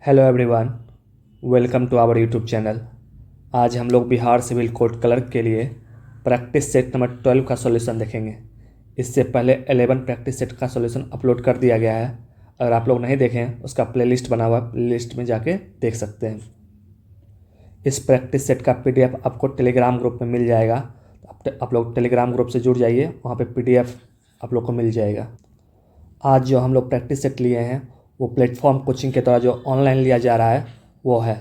Hello everyone, welcome to our YouTube channel. आज हम लोग बिहार सिविल कोर्ट क्लर्क के लिए प्रैक्टिस सेट नंबर 12 का सॉल्यूशन देखेंगे। इससे पहले 11 प्रैक्टिस सेट का सॉल्यूशन अपलोड कर दिया गया है। अगर आप लोग नहीं देखें उसका प्लेलिस्ट बना हुआ, प्लेलिस्ट में जाके देख सकते हैं। इस प्रैक्टिस सेट का PDF आपको टेलीग्राम ग्रुप में मिल जाएगा। आप लोग टेलीग्राम ग्रुप से जुड़ जाइए, वहाँ पे PDF आप लोग को मिल जाएगा। आज जो हम लोग प्रैक्टिस सेट लिए हैं वो प्लेटफॉर्म कोचिंग के द्वारा जो ऑनलाइन लिया जा रहा है वो है।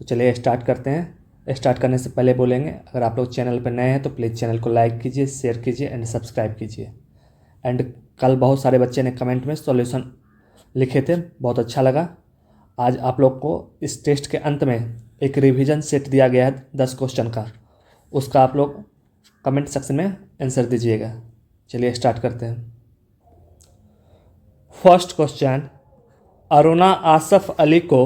तो चलिए स्टार्ट करते हैं। स्टार्ट करने से पहले बोलेंगे, अगर आप लोग चैनल पर नए हैं तो प्लीज़ चैनल को लाइक कीजिए, शेयर कीजिए एंड सब्सक्राइब कीजिए। एंड कल बहुत सारे बच्चे ने कमेंट में सॉल्यूशन लिखे थे, बहुत अच्छा लगा। आज आप लोग को इस टेस्ट के अंत में एक रिवीजन सेट दिया गया है 10 क्वेश्चन का, उसका आप लोग कमेंट सेक्शन में आंसर दीजिएगा। चलिए स्टार्ट करते हैं। फर्स्ट क्वेश्चन, अरुणा आसफ अली को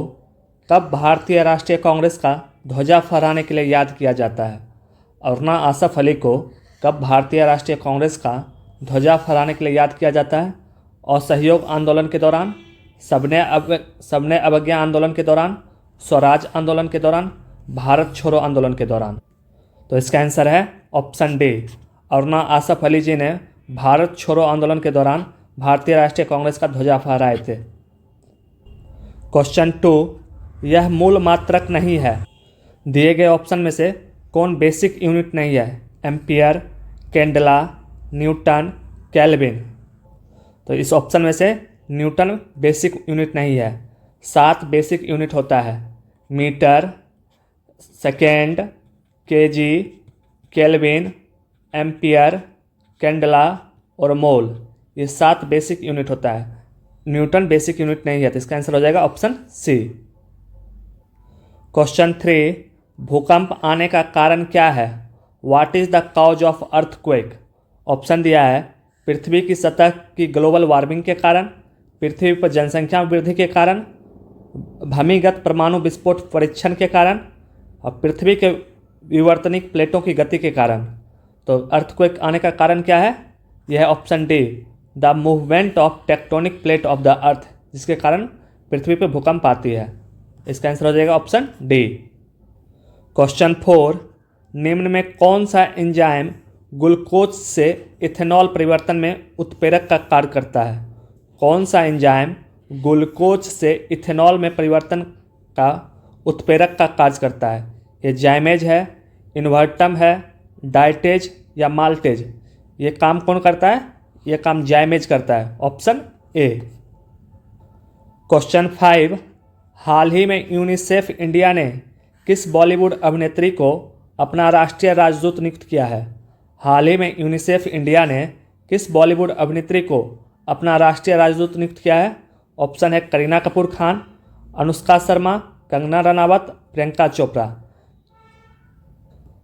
कब भारतीय राष्ट्रीय कांग्रेस का ध्वजा फहराने के लिए याद किया जाता है? अरुणा आसफ अली को कब भारतीय राष्ट्रीय कांग्रेस का ध्वजा फहराने के लिए याद किया जाता है? असहयोग आंदोलन के दौरान, सबने अवज्ञा आंदोलन के दौरान, स्वराज आंदोलन के दौरान, भारत छोड़ो आंदोलन के दौरान। तो इसका आंसर है ऑप्शन डी। अरुणा आसफ अली जी ने भारत छोड़ो आंदोलन के दौरान भारतीय राष्ट्रीय कांग्रेस का ध्वजा फहराए थे। क्वेश्चन 2, यह मूल मात्रक नहीं है। दिए गए ऑप्शन में से कौन बेसिक यूनिट नहीं है? Ampere, candela, Newton, kelvin. तो इस ऑप्शन में से न्यूटन बेसिक यूनिट नहीं है। 7 बेसिक यूनिट होता है: metre, second, KG, kelvin, ampere, candela और मोल। ये 7 बेसिक यूनिट होता है। न्यूटन बेसिक यूनिट नहीं है, तो इसका आंसर हो जाएगा ऑप्शन सी। क्वेश्चन 3, भूकंप आने का कारण क्या है? What is the cause of earthquake? Option दिया है पृथ्वी की सतह की ग्लोबल वार्मिंग के कारण, पृथ्वी पर जनसंख्या वृद्धि के कारण, भूमिगत परमाणु विस्फोट परीक्षण के कारण और पृथ्वी के विवर्तनिक प्लेटों की गति के कारण। तो अर्थक्वेक आने का कारण क्या है? यह है option D, the movement of tectonic plate of the earth, जिसके कारण पृथ्वी पर भूकंप आती है। इसका आंसर हो जाएगा ऑप्शन डी। क्वेश्चन 4, निम्न में कौन सा एंजाइम ग्लूकोज से इथेनॉल परिवर्तन में उत्प्रेरक का कार्य करता है? कौन सा एंजाइम ग्लूकोज से इथेनॉल में परिवर्तन का उत्प्रेरक का कार्य करता है? ये जाइमेज है, इन्वर्टम है, डाइटेज या माल्टेज। ये काम कौन करता है? ये काम जाइमेज करता है, ऑप्शन ए। क्वेश्चन 5, हाल ही में यूनिसेफ इंडिया ने किस बॉलीवुड अभिनेत्री को अपना राष्ट्रीय राजदूत नियुक्त किया है? हाल ही में यूनिसेफ इंडिया ने किस बॉलीवुड अभिनेत्री को अपना राष्ट्रीय राजदूत नियुक्त किया है? ऑप्शन है करीना कपूर खान, अनुष्का शर्मा, कंगना रनावत, प्रियंका चोपड़ा।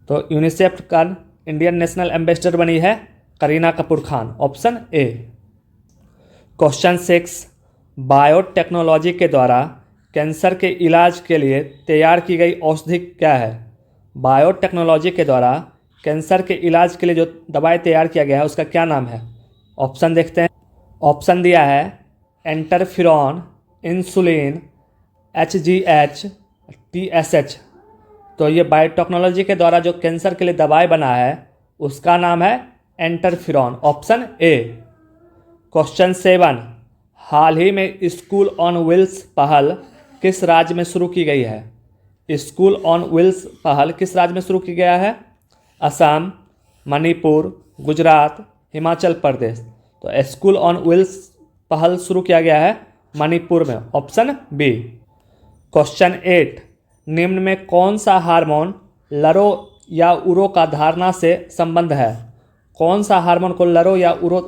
तो यूनिसेफ का इंडियन नेशनल एम्बेसडर बनी है Kareena Kapoor Khan, option A. Question 6, biotechnology के द्वारा कैंसर के इलाज के लिए तैयार की गई औषधि क्या है? बायोटेक्नोलॉजी के द्वारा कैंसर के इलाज के लिए जो दवाई तैयार किया गया है उसका क्या नाम है? ऑप्शन देखते हैं। ऑप्शन दिया है इंटरफेरॉन, इंसुलिन, HGH, TSH। तो ये बायोटेक्नोलॉजी के द्वारा जो कैंसर के लिए दवाई बना है उसका नाम है इंटरफेरॉन, ऑप्शन ए। क्वेश्चन 7, हाल ही में स्कूल ऑन व्हील्स पहल किस राज्य में शुरू की गई है? स्कूल ऑन व्हील्स पहल किस राज्य में शुरू की गया है? असम, मणिपुर, गुजरात, हिमाचल प्रदेश। तो स्कूल ऑन व्हील्स पहल शुरू किया गया है मणिपुर में, ऑप्शन बी। क्वेश्चन 8, निम्न में कौन सा हार्मोन लरो या उरो का धारणा से संबंध है? कौन सा हार्मोन को लरो या उरो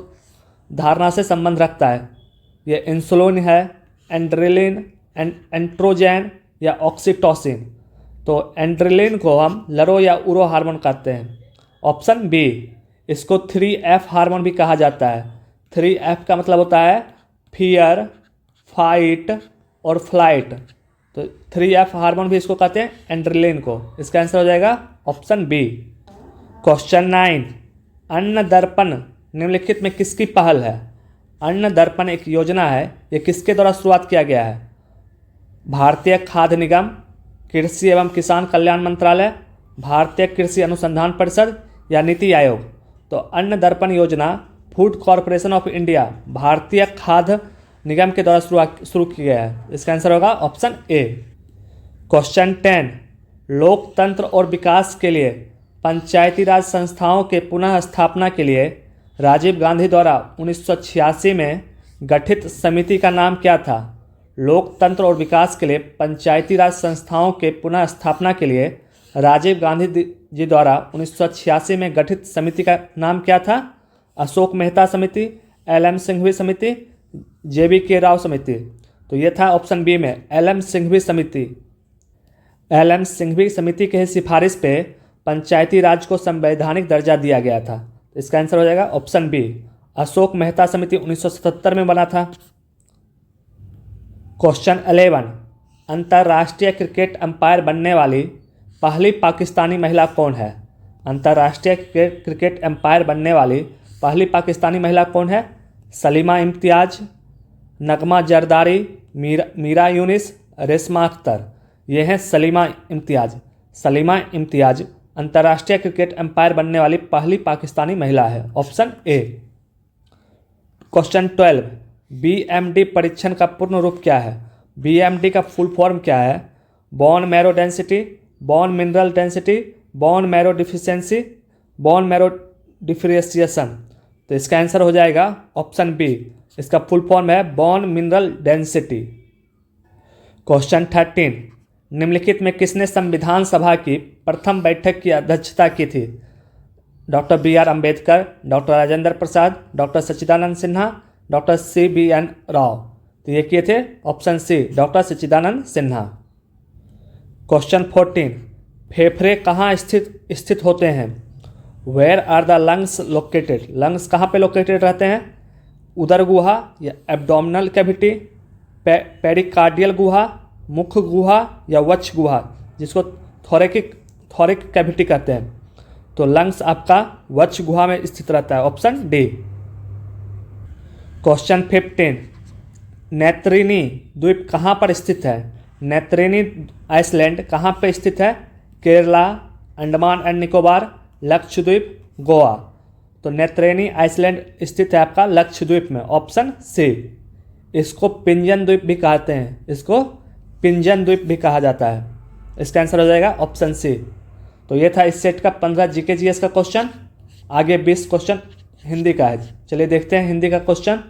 धारणा से संबंध रखता है? ये इंसुलिन है, एंड्रेलिन, एंट्रोजन या ऑक्सीटोसिन। तो एंड्रेलिन को हम लरो या उरो हार्मोन कहते हैं, ऑप्शन बी। इसको 3F हार्मोन भी कहा जाता है। 3F का मतलब होता है फियर, फाइट और फ्लाइट। तो 3F हार्मोन भी इसको कहते हैं, एंड्रेलिन को। इसका आंसर हो जाएगा ऑप्शन बी। क्वेश्चन 9, अन्न दर्पण निम्नलिखित में किसकी पहल है? अन्न दर्पण एक योजना है, ये किसके द्वारा शुरुआत किया गया है? भारतीय खाद्य निगम, कृषि एवं किसान कल्याण मंत्रालय, भारतीय कृषि अनुसंधान परिषद या नीति आयोग? तो अन्न दर्पण योजना फूड कॉरपोरेशन ऑफ इंडिया, भारतीय खाद्य निगम के द्वारा शुरू किया गया है। इसका आंसर होगा ऑप्शन ए। क्वेश्चन 10, लोकतंत्र और विकास के लिए पंचायती राज संस्थाओं के पुनः स्थापना के लिए राजीव गांधी द्वारा 1986 में गठित समिति का नाम क्या था? लोकतंत्र और विकास के लिए पंचायती राज संस्थाओं के पुनः स्थापना के लिए राजीव गांधी जी द्वारा 1986 में गठित समिति का नाम क्या था? अशोक मेहता समिति, एल.एम. सिंघवी समिति, जे.बी.के. राव समिति? तो ये था ऑप्शन बी में एल.एम. सिंघवी समिति। एल.एम. सिंघवी समिति के सिफारिश पे पंचायती राज को संवैधानिक दर्जा दिया गया था। तो इसका आंसर हो जाएगा ऑप्शन बी, अशोक मेहता समिति 1977 में बना था। क्वेश्चन 11, अंतर्राष्ट्रीय क्रिकेट अंपायर बनने वाली पहली पाकिस्तानी महिला कौन है? अंतर्राष्ट्रीय क्रिकेट अंपायर बनने वाली पहली पाकिस्तानी महिला कौन है? सलीमा इम्तियाज, नगमा जरदारी, मीरा यूनिस, रेशमा अख्तर? ये हैं सलीमा इम्तियाज। सलीमा इम्तियाज अंतर्राष्ट्रीय क्रिकेट अंपायर बनने वाली पहली पाकिस्तानी महिला है, ऑप्शन ए। क्वेश्चन 12, बीएमडी परीक्षण का पूर्ण रूप क्या है? बीएमडी का फुल फॉर्म क्या है? Bone marrow density, bone mineral density, bone marrow deficiency, bone marrow differentiation? तो इसका आंसर हो जाएगा ऑप्शन बी, इसका फुल फॉर्म है बोन मिनरल डेंसिटी। क्वेश्चन 13, निम्नलिखित में किसने संविधान सभा की प्रथम बैठक की अध्यक्षता की थी? Doctor B R. Ambedkar, doctor Rajendra Prasad, doctor Sachchidananda Sinha, doctor C B N. Rao? तो ये किए थे option C, doctor Sachchidananda Sinha. Question 14, फेफड़े कहाँ स्थित होते हैं? Where are the lungs located? Lungs कहाँ पे लोकेटेड रहते हैं? उदर गुहा या एब्डोमिनल कैविटी, पेरिकार्डियल गुहा, मुख गुहा या वक्ष गुहा, जिसको थोरैकिक कैविटी कहते हैं? तो लंग्स आपका वक्ष गुहा में स्थित रहता है, ऑप्शन डी। क्वेश्चन 15, नेत्रिनी द्वीप कहाँ पर स्थित है? नेत्रिनी आइसलैंड कहाँ पे स्थित है? केरला, अंडमान एंड निकोबार, लक्षद्वीप, गोवा? तो नेत्रिनी आइसलैंड स्थित है आपका लक्षद्वीप में, ऑप्शन सी। इसको पिंजन द्वीप भी कहते हैं, इसको पिंजन द्वीप भी कहा जाता है। इसका आंसर हो जाएगा ऑप्शन सी। तो ये था इस सेट का 15 जीके जीएस का क्वेश्चन। आगे 20 क्वेश्चन हिंदी का है। चलिए देखते हैं हिंदी का क्वेश्चन।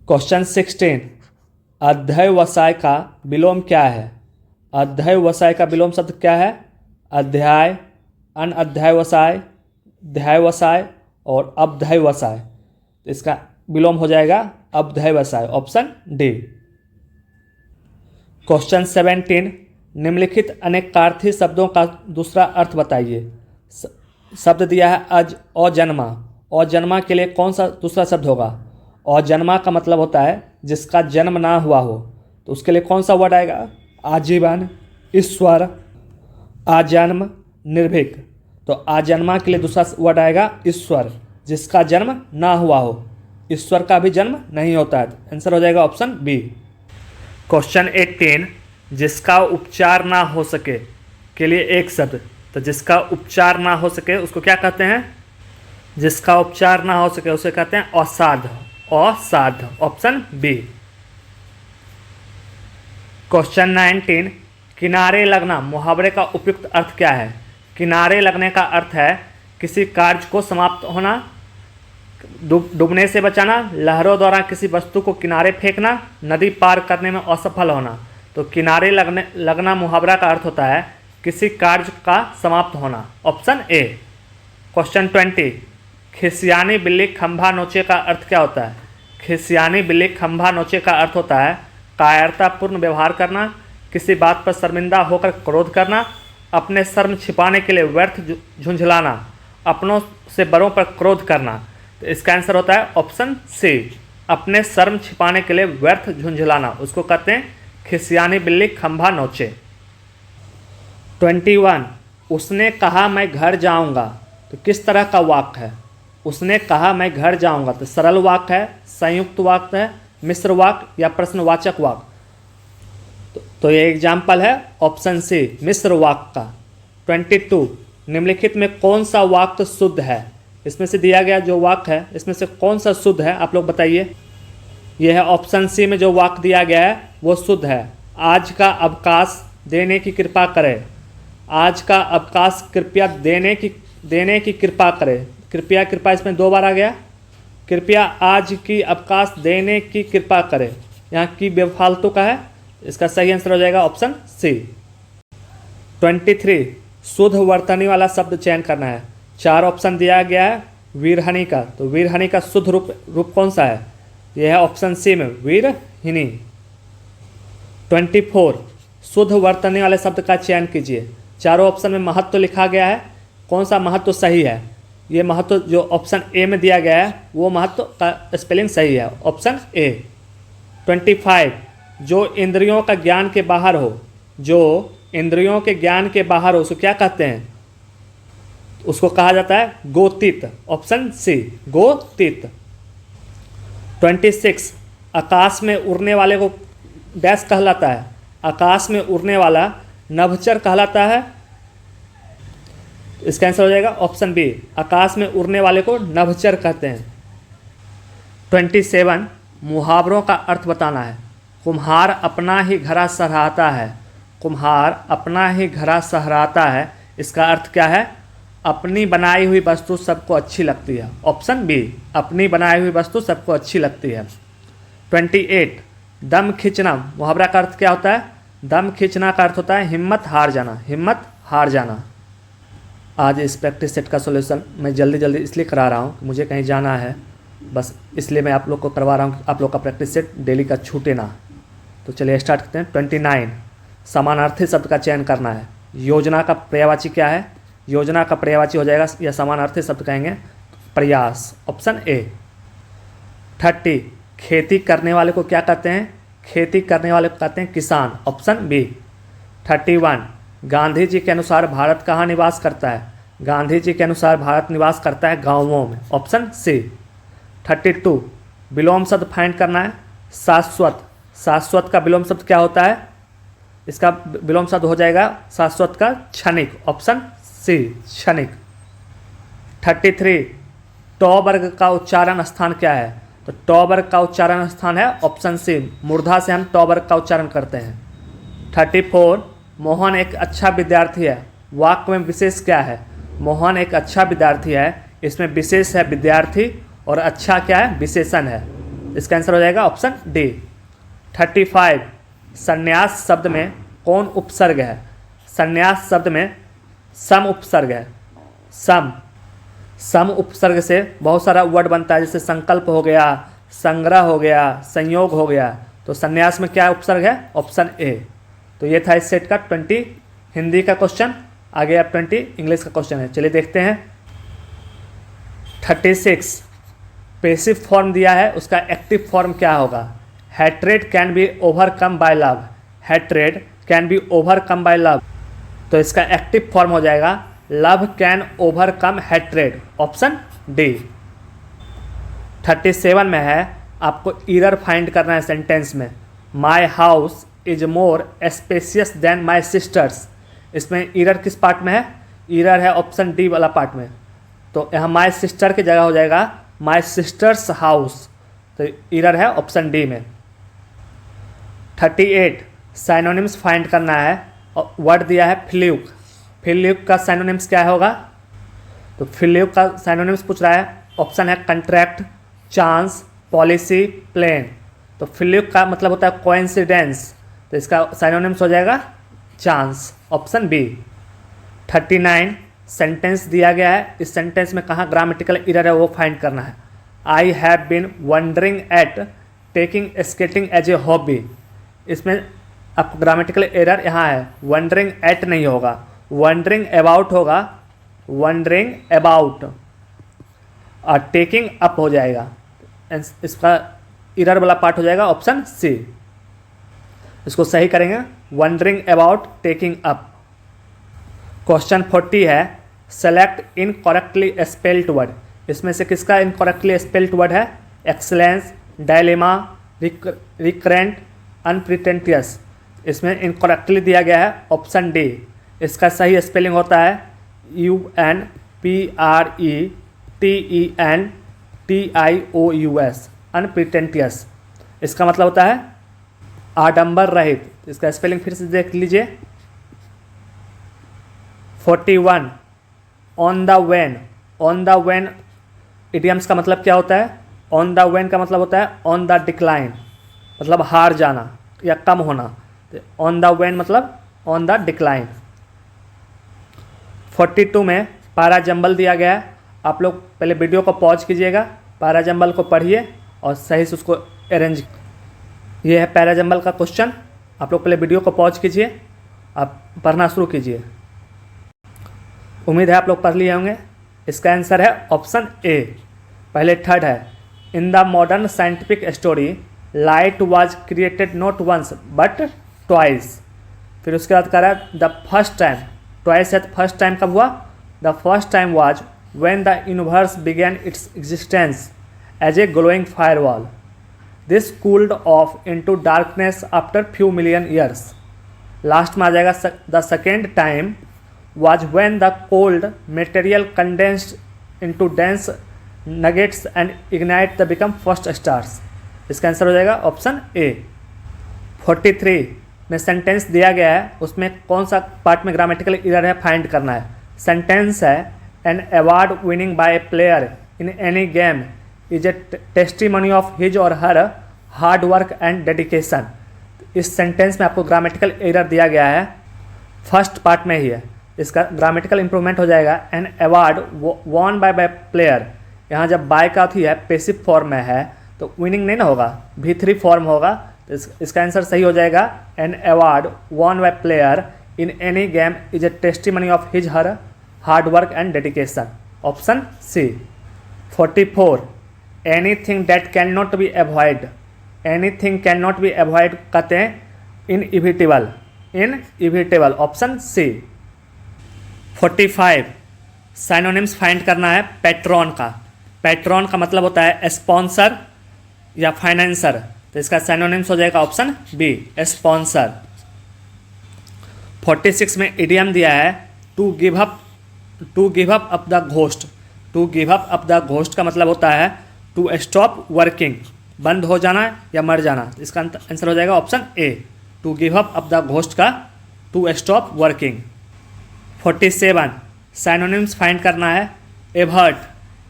क्वेश्चन 16, अध्यवसाय का विलोम क्या है? अध्यवसाय का विलोम शब्द क्या है? अध्याय, अनअध्यायवसाय, ध्यायवसाय और अब्ध्यवसाय? इसका विलोम हो जाएगा अब्ध्यवसाय, ऑप्शन डी। क्वेश्चन 17, निम्नलिखित अनेकार्थी शब्दों का दूसरा अर्थ बताइए। शब्द दिया है अजन्मा। अजन्मा के लिए कौन सा दूसरा शब्द होगा? अजन्मा का मतलब होता है जिसका जन्म ना हुआ हो, तो उसके लिए कौन सा वर्ड आएगा? आजीवन, ईश्वर, आजन्म, निर्भीक। तो आजन्मा के लिए दूसरा वर्ड आएगा ईश्वर, जिसका जन्म ना हुआ हो। ईश्वर का भी जन्म नहीं होता है। आंसर हो जाएगा ऑप्शन बी। क्वेश्चन 18, जिसका उपचार ना हो सके के लिए एक शब्द। तो जिसका उपचार ना हो सके उसको क्या कहते हैं? जिसका उपचार ना हो सके उसे कहते हैं असाध्य। असाध्य, ऑप्शन बी। क्वेश्चन 19, किनारे लगना मुहावरे का उपयुक्त अर्थ क्या है? किनारे लगने का अर्थ है किसी कार्य को समाप्त होना, डूबने से बचाना, लहरों द्वारा किसी वस्तु को किनारे फेंकना, नदी पार करने में असफल होना। तो किनारे लगना मुहावरा का अर्थ होता है किसी कार्य का समाप्त होना, ऑप्शन ए। क्वेश्चन 20, खिसियानी बिल्ली खंभा नोचे का अर्थ क्या होता है? खिसियानी बिल्ली खंभा नोचे का अर्थ होता है कायरतापूर्ण व्यवहार करना, किसी बात पर शर्मिंदा होकर क्रोध करना, अपने शर्म छिपाने के लिए व्यर्थ झुंझलाना, अपनों से बड़ों पर क्रोध करना। तो इसका आंसर होता है ऑप्शन सी, अपने शर्म छिपाने के लिए व्यर्थ झुंझलाना, उसको कहते हैं खिसियानी बिल्ली खंभा नोचे। 21, उसने कहा मैं घर जाऊंगा। तो किस तरह का वाक्य है? उसने कहा मैं घर जाऊंगा। तो सरल वाक्य है, संयुक्त वाक्य है, मिश्र वाक्य या प्रश्नवाचक वाक्य? तो ये एग्जाम्पल है ऑप्शन सी मिश्र वाक्य का। 22 निम्नलिखित में कौन सा वाक्य शुद्ध है? इसमें से दिया गया जो वाक्य है इसमें से कौन सा शुद्ध है, आप लोग बताइए। यह है ऑप्शन सी में जो वाक्य दिया गया है वो शुद्ध है। आज का अवकाश देने की कृपा करें। आज का अवकाश कृपया देने की कृपा करें। कृपया कृपया इसमें 2 बार आ गया। कृपया आज की अवकाश देने की कृपा करें, यहाँ की बेफालतू का है। इसका सही आंसर हो जाएगा ऑप्शन सी। 23 शुद्ध वर्तनी वाला शब्द चयन करना है। 4 ऑप्शन दिया गया है वीरहनी का, तो वीरहनी का शुद्ध रूप कौन सा है? यह है ऑप्शन सी में वीरहिनी। 24 शुद्ध वर्तनी वाले शब्द का चयन कीजिए। चारों ऑप्शन में महत्व लिखा गया है, कौन सा महत्व सही है? ये महत्व जो ऑप्शन ए में दिया गया है वो महत्व का स्पेलिंग सही है, ऑप्शन ए। 25 जो इंद्रियों का ज्ञान के बाहर हो, जो इंद्रियों के ज्ञान के बाहर हो उसको क्या कहते हैं? उसको कहा जाता है गोतीत, ऑप्शन सी गोतीत। 26 आकाश में उड़ने वाले को डैश कहलाता है। आकाश में उड़ने वाला नभचर कहलाता है। इसका आंसर हो जाएगा ऑप्शन बी, आकाश में उड़ने वाले को नभचर कहते हैं। 27 मुहावरों का अर्थ बताना है। कुम्हार अपना ही घड़ा सहराता है। कुम्हार अपना ही घड़ा सहराता है, इसका अर्थ क्या है? अपनी बनाई हुई वस्तु सबको अच्छी लगती है, ऑप्शन बी, अपनी बनाई हुई वस्तु सबको अच्छी लगती है। 28 दम खींचना मुहावरा का अर्थ क्या होता है? दम खींचना का अर्थ होता है हिम्मत हार जाना, हिम्मत हार जाना। आज इस प्रैक्टिस सेट का सॉल्यूशन मैं जल्दी इसलिए करा रहा हूँ, मुझे कहीं जाना है, बस इसलिए मैं आप लोग को करवा रहा हूँ कि आप लोग का प्रैक्टिस सेट डेली का छूटे ना। तो चलिए स्टार्ट करते हैं। 29 समानार्थी शब्द का चयन करना है। योजना का पर्यायवाची क्या है? योजना का पर्यायवाची हो जाएगा या समानार्थी शब्द कहेंगे प्रयास, ऑप्शन ए। 30 खेती करने वाले को क्या कहते हैं? खेती करने वाले को कहते हैं किसान, ऑप्शन बी। 31 गांधी जी के अनुसार भारत कहाँ निवास करता है? गांधी जी के अनुसार भारत निवास करता है गांवों में, ऑप्शन सी। 32 विलोम शब्द फाइंड करना है। शाश्वत, शाश्वत का विलोम शब्द क्या होता है? इसका विलोम शब्द हो जाएगा शाश्वत का क्षणिक, ऑप्शन सी क्षणिक। 33 टॉ वर्ग का उच्चारण स्थान क्या है? तो टॉ वर्ग का उच्चारण स्थान है ऑप्शन सी, मूर्धा से हम टॉ वर्ग का उच्चारण करते हैं। 34 मोहन एक अच्छा विद्यार्थी है। वाक्य में विशेष क्या है? मोहन एक अच्छा विद्यार्थी है, इसमें विशेष है विद्यार्थी और अच्छा क्या है? विशेषण है। इसका आंसर हो जाएगा ऑप्शन डी। 35 संन्यास शब्द में कौन उपसर्ग है? संन्यास शब्द में सम उपसर्ग है। सम उपसर्ग से बहुत सारा वर्ड बनता है, जैसे संकल्प हो गया, संग्रह हो गया, संयोग हो गया। तो संन्यास में क्या उपसर्ग है? ऑप्शन ए। तो ये था इस सेट का 20 हिंदी का क्वेश्चन। आगे अब 20 इंग्लिश का क्वेश्चन है, चलिए देखते हैं। 36 पैसिव फॉर्म दिया है, उसका एक्टिव फॉर्म क्या होगा? Hatred can be overcome bye love. Hatred can be overcome bye love, तो इसका एक्टिव फॉर्म हो जाएगा love can overcome hatred, option D. 37 में है आपको ईरर फाइंड करना है सेंटेंस में। My house is more spacious than my sister's. इसमें ईरर किस पार्ट में है? ईरर है ऑप्शन डी वाला पार्ट में। तो यहाँ माई सिस्टर की जगह हो जाएगा माई सिस्टर्स हाउस, तो ईरर है ऑप्शन डी में। 38 साइनोनिम्स फाइंड करना है और वर्ड दिया है फ्ल्यूक। फ्ल्यूक का साइनोनिम्स क्या होगा? तो फ्ल्यूक का साइनोनिम्स पूछ रहा है, ऑप्शन है कंट्रैक्ट, चांस, पॉलिसी, प्लेन। तो फ्ल्यूक का मतलब होता है कोइंसिडेंस, तो इसका साइनोनिम्स हो जाएगा चांस, ऑप्शन बी। 39 सेंटेंस दिया गया है, इस सेंटेंस में कहाँ ग्रामेटिकल एरर है वो फाइंड करना है। I have been wondering at taking skating as a hobby. इसमें आपको ग्रामेटिकल एरर यहाँ है, वंडरिंग एट नहीं होगा, वंडरिंग अबाउट होगा, वंडरिंग अबाउट, और टेकिंग अप हो जाएगा। इसका एरर वाला पार्ट हो जाएगा ऑप्शन सी। इसको सही करेंगे, wondering about taking up. Question 40 है, सेलेक्ट इनकरेक्टली स्पेल्ड वर्ड। इसमें से किसका इनकरेक्टली स्पेल्ड वर्ड है? Excellence, dilemma, recurrent, unpretentious. इसमें इनकरेक्टली दिया गया है ऑप्शन डी। इसका सही स्पेलिंग होता है UNPRETENTIOUS, अनप्रिटेंटियस। इसका मतलब होता है आडंबर रहित। इसका स्पेलिंग फिर से देख लीजिए। 41 on the when. On the when idioms का मतलब क्या होता है? ऑन द वेन का मतलब होता है ऑन द डिक्लाइन, मतलब हार जाना या कम होना। ऑन द वेन मतलब ऑन द डिक्लाइन। 42 में पैराजंबल दिया गया है। आप लोग पहले वीडियो को पॉज कीजिएगा, पैराजंबल को पढ़िए और सही से उसको अरेंज। ये है पैराजंबल का क्वेश्चन। आप लोग पहले वीडियो को पॉज कीजिए, आप पढ़ना शुरू कीजिए। उम्मीद है आप लोग पढ़ लिए होंगे। इसका आंसर है ऑप्शन ए। पहले थर्ड है, in the modern scientific story light was created not once but twice. फिर उसके बाद कह रहा है द फर्स्ट टाइम। ट्वाइस है तो फर्स्ट टाइम कब हुआ? The first time was when the universe began its existence as a glowing firewall. This cooled off into darkness after few million years. Last में आ जाएगा the second time was when the cold material condensed into dense nuggets and ignite the become first stars। इसका answer हो जाएगा option ए। 43 में sentence दिया गया है, उसमें कौन सा पार्ट में ग्रामेटिकल एरर है फाइंड करना है। सेंटेंस है an award winning by a player in any game is a testimony of his or her hard work and dedication. इस सेंटेंस में आपको ग्रामेटिकल एरर दिया गया है, फर्स्ट पार्ट में ही है। इसका ग्रामेटिकल इंप्रूवमेंट हो जाएगा an award won by player. यहाँ जब बाय का थी है पेसिव फॉर्म में है तो विनिंग नहीं ना होगा, V3 फॉर्म होगा। तो इसका आंसर सही हो जाएगा an award won by player in any game is a testimony of his her hard work and dedication, option C. 44 anything that can not be avoid. Anything can not be avoid कहते हैं inevitable, inevitable, option C. 45 synonyms find करना है patron का। Patron का मतलब होता है sponsor या फाइनेंसर। तो इसका साइनोनिम्स हो जाएगा ऑप्शन बी, स्पॉन्सर। 46 में इडियम दिया है to give up up the ghost. To give up the ghost का मतलब होता है टू स्टॉप वर्किंग, बंद हो जाना या मर जाना। इसका आंसर हो जाएगा option A, to give up the ghost का to stop working. 47 synonyms find करना है एवर्ट।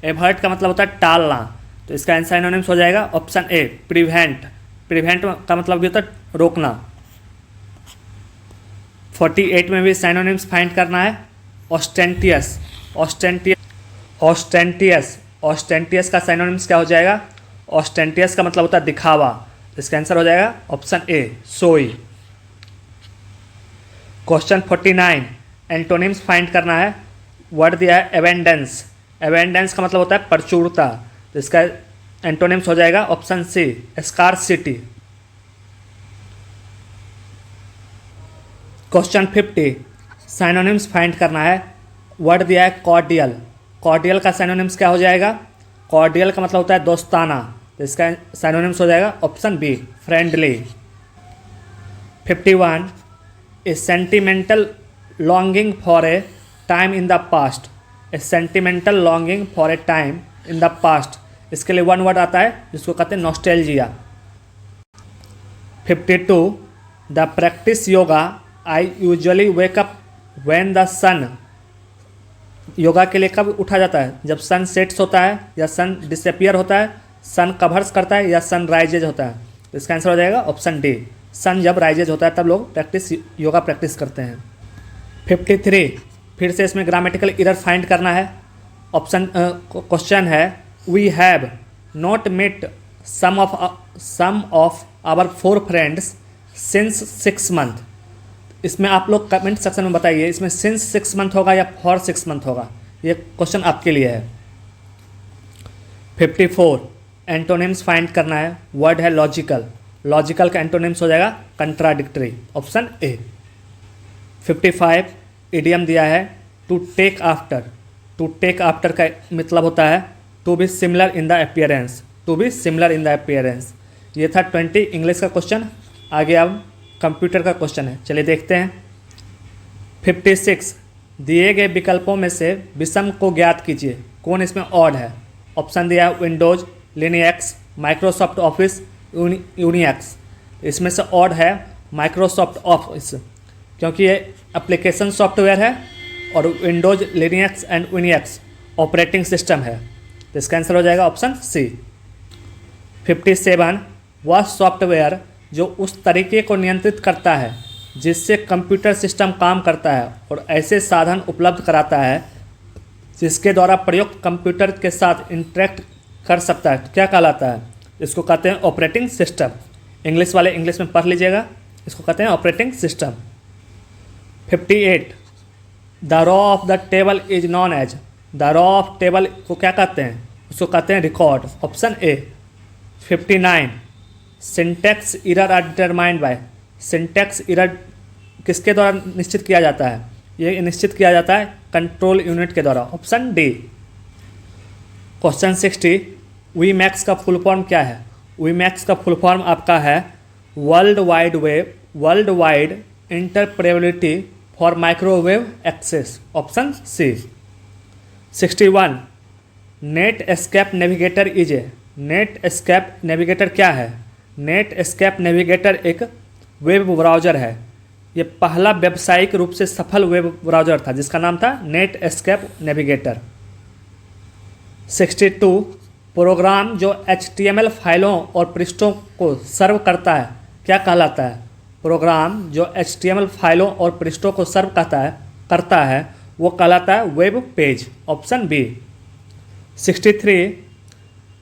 एवर्ट का मतलब होता है टालना। तो इसका साइनोनिम्स हो जाएगा ऑप्शन ए, प्रिवेंट। प्रिवेंट का मतलब भी होता है रोकना। 48 में भी साइनोनिम्स फाइंड करना है ऑस्टेंटियस। ऑस्टेंटियस का साइनोनिम्स क्या हो जाएगा? ऑस्टेंटियस का मतलब होता है दिखावा। इसका आंसर हो जाएगा ऑप्शन ए, सोई। क्वेश्चन 49 एंटोनिम्स फाइंड करना है। वर्ड दिया है एवेंडेंस। एवेंडेंस का मतलब होता है प्रचुरता। तो इसका एंटोनिम्स हो जाएगा option C, scarcity. Question 50 synonyms find करना है। वर्ड दिया है कॉर्डियल। कॉर्डियल का साइनोनिम्स क्या हो जाएगा? कॉर्डियल का मतलब होता है दोस्ताना। तो इसका साइनोनिम्स हो जाएगा option B, friendly. 51 a sentimental longing for a time in the past. A sentimental longing for a time in the past, इसके लिए वन वर्ड आता है जिसको कहते हैं nostalgia. 52 the practice yoga I usually wake up when the sun. Yoga के लिए कब उठा जाता है? जब सन सेट्स होता है या सन डिसअपियर होता है, सन कवर्स करता है या सन राइजेज होता है। तो इसका आंसर हो जाएगा ऑप्शन डी, सन जब राइजेज होता है तब लोग योगा प्रैक्टिस करते हैं। 53 फिर से इसमें ग्रामेटिकल एरर फाइंड करना है। ऑप्शन क्वेश्चन है we have not met some of our 4 friends since 6 month. इसमें आप लोग कमेंट सेक्शन में बताइए इसमें सिंस 6 मंथ होगा या फॉर 6 मंथ होगा। ये क्वेश्चन आपके लिए है। 54 एंटोनिम्स फाइंड करना है। वर्ड है लॉजिकल। लॉजिकल का एंटोनिम्स हो जाएगा कंट्राडिक्टरी, ऑप्शन ए। 55 इडियम दिया है to take after. To take after का मतलब होता है to be similar in the appearance. To be similar in the appearance. ये था 20 इंग्लिश का क्वेश्चन। आगे अब कंप्यूटर का क्वेश्चन है। चलिए देखते हैं। 56 दिए गए विकल्पों में से विषम को ज्ञात कीजिए। कौन इसमें ऑड है? ऑप्शन दिया है Windows, Linux, Microsoft office, Unix. इसमें से ऑड है माइक्रोसॉफ्ट ऑफिस, क्योंकि ये एप्लीकेशन सॉफ्टवेयर है और Windows, Linux and Unix operating system है। तो इसका आंसर हो जाएगा ऑप्शन सी। 57 वह सॉफ्टवेयर जो उस तरीके को नियंत्रित करता है जिससे कंप्यूटर सिस्टम काम करता है और ऐसे साधन उपलब्ध कराता है जिसके द्वारा प्रयुक्त कंप्यूटर के साथ इंटरेक्ट कर सकता है, क्या कहलाता है? इसको कहते हैं ऑपरेटिंग सिस्टम। इंग्लिश वाले इंग्लिश में पढ़ लीजिएगा, इसको कहते हैं operating system. 58 the row of the table is known as. The row of table को क्या कहते हैं? उसको कहते हैं record, option A. 59 syntax error are determined by. Syntax error किसके द्वारा निश्चित किया जाता है? ये निश्चित किया जाता है कंट्रोल यूनिट के द्वारा, option D. Question 60 WiMAX का फुल फॉर्म क्या है? वी मैक्स का फुल फॉर्म आपका है world wide web, world wide interoperability for microwave access, option C. 61 Netscape navigator is A. Netscape navigator क्या है? नेट एस्केप नेविगेटर एक web browser है। ये पहला व्यावसायिक रूप से सफल वेब ब्राउज़र था जिसका नाम था नेट एस्केप नेविगेटर। 62 प्रोग्राम जो HTML फाइलों और पृष्ठों को सर्व करता है क्या कहलाता है? प्रोग्राम जो HTML फाइलों और पृष्ठों को सर्व करता है वो कहलाता है web page, option B. 63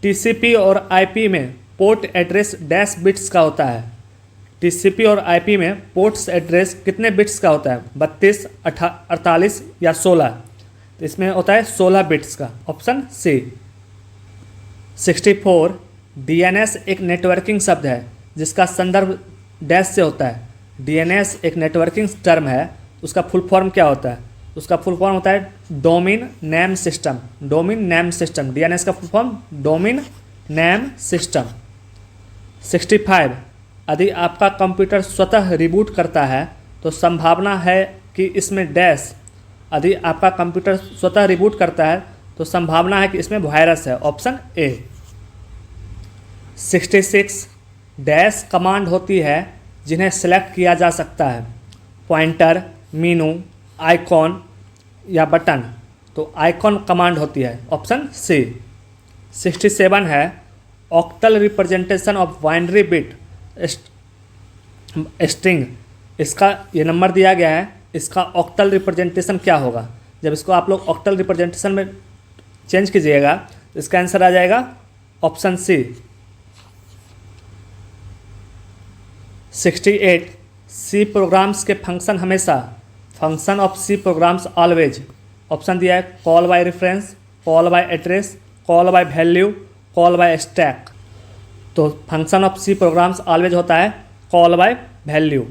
TCP और IP में पोर्ट एड्रेस डैश बिट्स का होता है। TCP और IP में पोर्ट्स एड्रेस कितने बिट्स का होता है? 32, 48 या 16? तो इसमें होता है 16 बिट्स का, ऑप्शन सी। 64 DNS एक नेटवर्किंग शब्द है जिसका संदर्भ डैश से होता है। DNS एक नेटवर्किंग टर्म है, उसका फुल फॉर्म क्या होता है? उसका फुल फॉर्म होता है domain name system, domain name system. DNS का full form domain name system. 65 यदि आपका कंप्यूटर स्वतः रिबूट करता है तो संभावना है कि इसमें डैश। यदि आपका कंप्यूटर स्वतः रिबूट करता है तो संभावना है कि इसमें वायरस है, ऑप्शन ए। 66 डैश कमांड होती है जिन्हें सेलेक्ट किया जा सकता है। पॉइंटर, मीनू, आइकॉन या बटन। तो आइकॉन कमांड होती है, ऑप्शन सी। 67 है octal representation of binary bit string. इसका ये नंबर दिया गया है, इसका ऑक्टल रिप्रेजेंटेशन क्या होगा? जब इसको आप लोग ऑक्टल रिप्रेजेंटेशन में चेंज कीजिएगा तो इसका आंसर आ जाएगा ऑप्शन सी। 68 सी प्रोग्राम्स के फंक्शन हमेशा, function of C programs always. Option दिया है call by reference, call by address, call by value, call by stack. तो function of C programs always होता है कॉल बाय वैल्यू।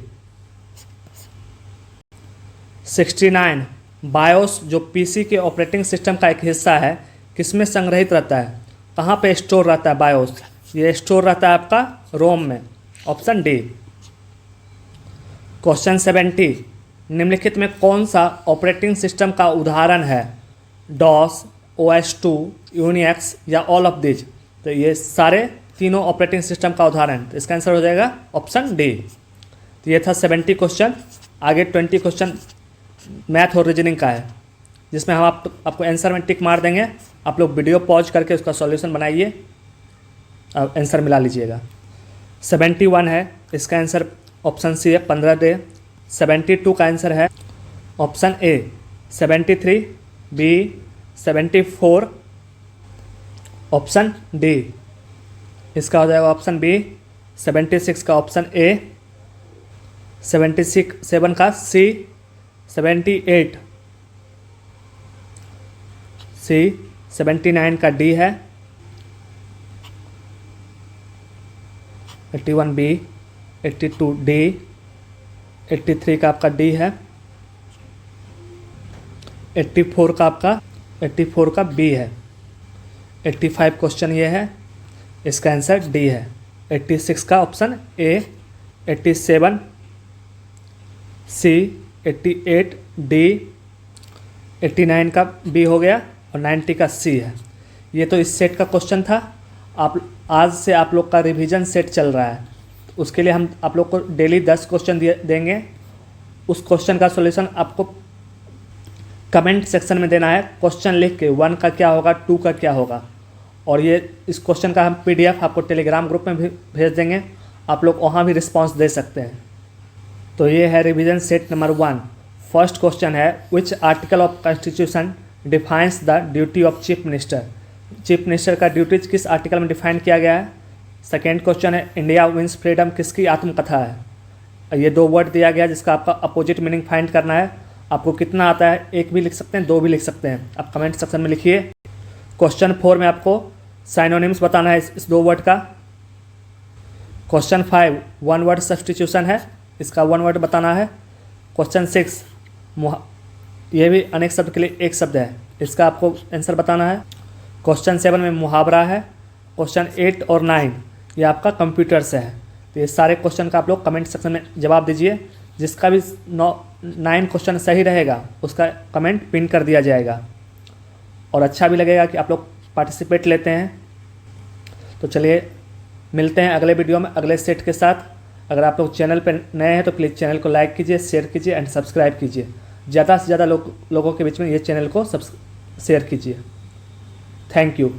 69 बायोस जो PC के operating system का एक हिस्सा है किसमें संग्रहित रहता है? कहाँ पे स्टोर रहता है बायोस? ये स्टोर रहता है आपका रोम में, ऑप्शन डी। क्वेश्चन 70 निम्नलिखित में कौन सा ऑपरेटिंग सिस्टम का उदाहरण है? डॉस, OS2, यूनिक्स या ऑल ऑफ दिज? तो ये सारे तीनों ऑपरेटिंग सिस्टम का उदाहरण। तो इसका आंसर हो जाएगा ऑप्शन डी। तो ये था 70 क्वेश्चन। आगे 20 क्वेश्चन मैथ और रीजनिंग का है जिसमें हम आपको आंसर में टिक मार देंगे। आप लोग वीडियो पॉज करके उसका सॉल्यूशन बनाइए, आंसर मिला लीजिएगा। 71 है, इसका आंसर ऑप्शन सी है 15 डे। 72 का आंसर है option A 73, B 74, option D. इसका हो जाएगा ऑप्शन बी। 76 का ऑप्शन ए, 77 का सी, 78 सी, 79 का डी है, 81 बी, 82 डी, 83 का आपका डी है, 84 का बी है, 85 क्वेश्चन ये है, इसका आंसर डी है। 86 का ऑप्शन ए, 87 सी 88, डी 89 का बी हो गया और 90 का सी है। ये तो इस सेट का क्वेश्चन था। आप आज से आप लोग का रिवीजन सेट चल रहा है, उसके लिए हम आप लोग को डेली 10 क्वेश्चन देंगे। उस क्वेश्चन का सॉल्यूशन आपको कमेंट सेक्शन में देना है, क्वेश्चन लिख के 1 का क्या होगा, 2 का क्या होगा। और ये इस क्वेश्चन का हम PDF आपको टेलीग्राम ग्रुप में भी भेज देंगे, आप लोग वहाँ भी रिस्पांस दे सकते हैं। तो ये है revision set number 1। First question है, which article of constitution defines the duty of chief minister. Chief minister का ड्यूटीज किस आर्टिकल में डिफाइन किया गया है। सेकेंड क्वेश्चन है, इंडिया विंस फ्रीडम किसकी आत्मकथा है। ये 2 वर्ड दिया गया जिसका आपका अपोजिट मीनिंग फाइंड करना है। आपको कितना आता है, 1 भी लिख सकते हैं, 2 भी लिख सकते हैं, आप कमेंट सेक्शन में लिखिए। क्वेश्चन 4 में आपको साइनोनिम्स बताना है इस 2 वर्ड का। क्वेश्चन 5 1 वर्ड सब्स्टिट्यूशन है, इसका 1 वर्ड बताना है। क्वेश्चन 6 ये भी अनेक शब्द के लिए 1 शब्द है, इसका आपको आंसर बताना है। क्वेश्चन 7 में मुहावरा है। क्वेश्चन 8 और 9 ये आपका कंप्यूटर से है। तो ये सारे क्वेश्चन का आप लोग कमेंट सेक्शन में जवाब दीजिए। जिसका भी 9 क्वेश्चन सही रहेगा उसका कमेंट पिन कर दिया जाएगा, और अच्छा भी लगेगा कि आप लोग पार्टिसिपेट लेते हैं। तो चलिए मिलते हैं अगले वीडियो में अगले सेट के साथ। अगर आप लोग चैनल पर नए हैं तो प्लीज़ चैनल को लाइक कीजिए, शेयर कीजिए एंड सब्सक्राइब कीजिए। ज़्यादा से ज़्यादा लोगों के बीच में ये चैनल को शेयर कीजिए। Thank you.